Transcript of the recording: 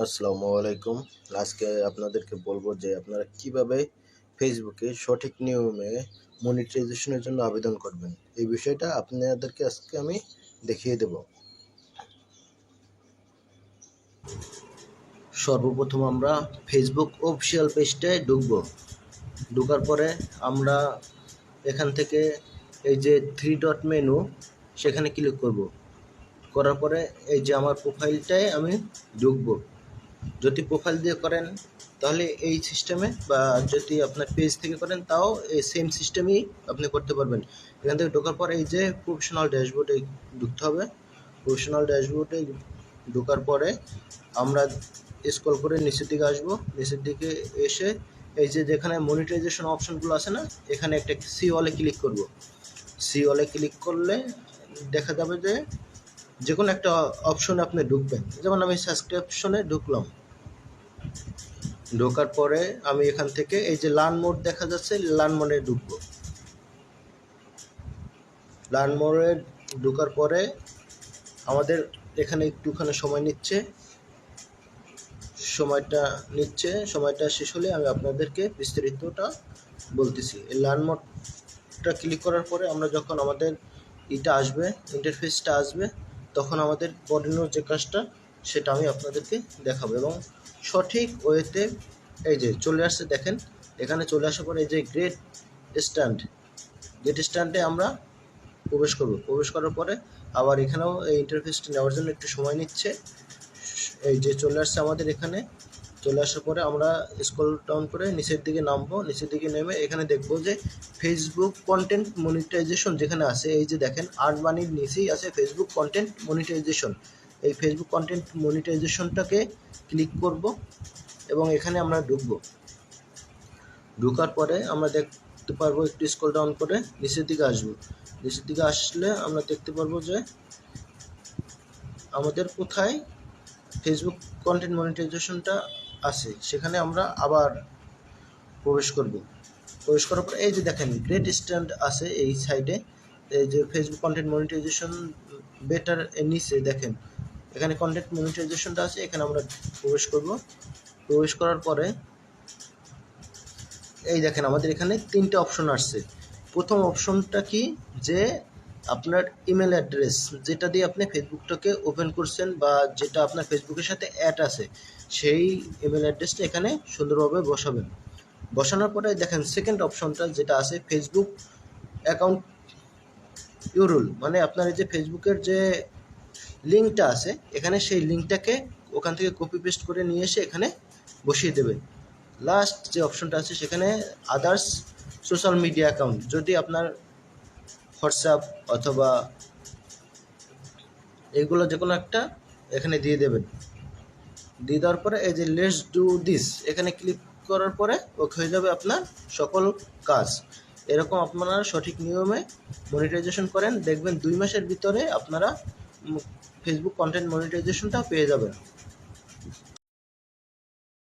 আসসালামু আলাইকুম। আজকে আপনাদেরকে বলবো যে আপনারা কিভাবে ফেসবুকে সঠিক নিয়মে মনিটাইজেশনের জন্য আবেদন করবেন। এই বিষয়টা আপনাদেরকে আজকে আমি দেখিয়ে দেব। সর্বপ্রথম আমরা ফেসবুক অফিসিয়াল পেজটায় ঢুকবো। ঢোকার পরে আমরা এখান থেকে এই যে থ্রি ডট মেনু সেখানে ক্লিক করব। করার পরে এই যে আমার প্রোফাইলটায় আমি ঢুকবো। যদি প্রোফাইল দিয়ে করেন তাহলে এই সিস্টেমে, বা যদি আপনার পেজ থেকে করেন তাও এই সেম সিস্টেমেই আপনি করতে পারবেন। এখান থেকে ঢোকার পর এই যে প্রফেশনাল ড্যাশবোর্ডে ঢুকতে হবে। প্রফেশনাল ড্যাশবোর্ডে ঢোকার পরে আমরা স্ক্রল করে নিচের দিকে আসবো। নিচের দিকে এসে এই যে যেখানে মনিটাইজেশন অপশনগুলো আছে না, এখানে একটা সি অলে ক্লিক করব। সি অলে ক্লিক করলে দেখা যাবে যে কোনো একটা অপশনে আপনি ঢুকবেন। যেমন আমি সাবস্ক্রিপশনে ঢুকলাম। ঢোকার পরে আমি এখান থেকে এই যে লার্ন মোড দেখা যাচ্ছে, লার্ন মোডে ঢুকবো। লার্ন মোডে ঢোকার পরে আমাদের এখানে একটুখানি সময় নিচ্ছে। সময়টা শেষ হলে আমি আপনাদেরকে বিস্তারিতটা বলতেছি। এই লার্ন মোডটা ক্লিক করার পরে আমরা যখন আমাদের ইন্টারফেসটা আসবে, তখন আমাদের করণীয় যে কাজটা সেটা আমি আপনাদেরকে দেখাবো এবং সঠিক ওয়েতে এই যে চলে আসছে দেখেন। এখানে চলে আসার পরে এই যে গেট স্ট্যান্ডে আমরা প্রবেশ করার পরে আবার এখানেও এই ইন্টারফেসটা নেওয়ার জন্য একটু সময় নিচ্ছে। এই যে চলে আসছে আমাদের এখানে। চলে আসার পরে আমরা স্ক্রল ডাউন করে নিচের দিকে নামবো। নিচের দিকে নেমে এখানে দেখবো যে ফেসবুক কন্টেন্ট মনিটাইজেশন যেখানে আছে, এই যে দেখেন আর্ন মানির নিচেই আছে ফেসবুক কন্টেন্ট মনিটাইজেশন। এই ফেসবুক কন্টেন্ট মনিটাইজেশনটাকে ক্লিক করব এবং এখানে আমরা ঢুকবো। ঢোকার পরে আমরা দেখতে পারবো, একটু স্ক্রল ডাউন করে নিচের দিকে আসবো। নিচের দিকে আসলে আমরা দেখতে পারবো যে আমাদের কোথায় ফেসবুক কন্টেন্ট মনিটাইজেশনটা আছে, সেখানে আমরা আবার প্রবেশ করার পর এই যে দেখেন গ্রেট স্ট্যান্ড আছে এই সাইডে। এই যে ফেসবুক কন্টেন্ট মনিটাইজেশন বেটার এর নিচে দেখেন এখানে কন্টেন্ট মনিটাইজেশনটা আছে, এখানে আমরা প্রবেশ করার পরে এই দেখেন আমাদের এখানে তিনটে অপশন আসছে। প্রথম অপশনটা কি, যে আপনার ইমেল অ্যাড্রেস যেটা দিয়ে আপনি ফেসবুকটাকে ওপেন করছেন বা যেটা আপনার ফেসবুকের সাথে অ্যাড আছে, সেই ইমেল অ্যাড্রেসটা এখানে সুন্দরভাবে বসাবেন। বসানোর পরে দেখেন সেকেন্ড অপশনটা যেটা আছে ফেসবুক অ্যাকাউন্ট ইউরুল, মানে আপনার এই যে ফেসবুকের যে লিঙ্কটা আছে এখানে, সেই লিঙ্কটাকে ওখান থেকে কপি পেস্ট করে নিয়ে এসে এখানে বসিয়ে দেবেন। লাস্ট যে অপশনটা আছে সেখানে আদার্স সোশ্যাল মিডিয়া অ্যাকাউন্ট, যদি আপনার হোয়াটসঅ্যাপ অথবা এইগুলো যে কোনো একটা এখানে দিয়ে দেবেন। দিয়ে দেওয়ার পরে এই যে লেটস ডু দিস এখানে ক্লিক করার পরে ওকে হয়ে যাবে আপনার সকল কাজ। এরকম আপনারা সঠিক নিয়মে মনিটাইজেশন করেন, দেখবেন 2 মাসের ভিতরে আপনারা ফেসবুক কন্টেন্ট মনিটাইজেশনটা পেয়ে যাবেন।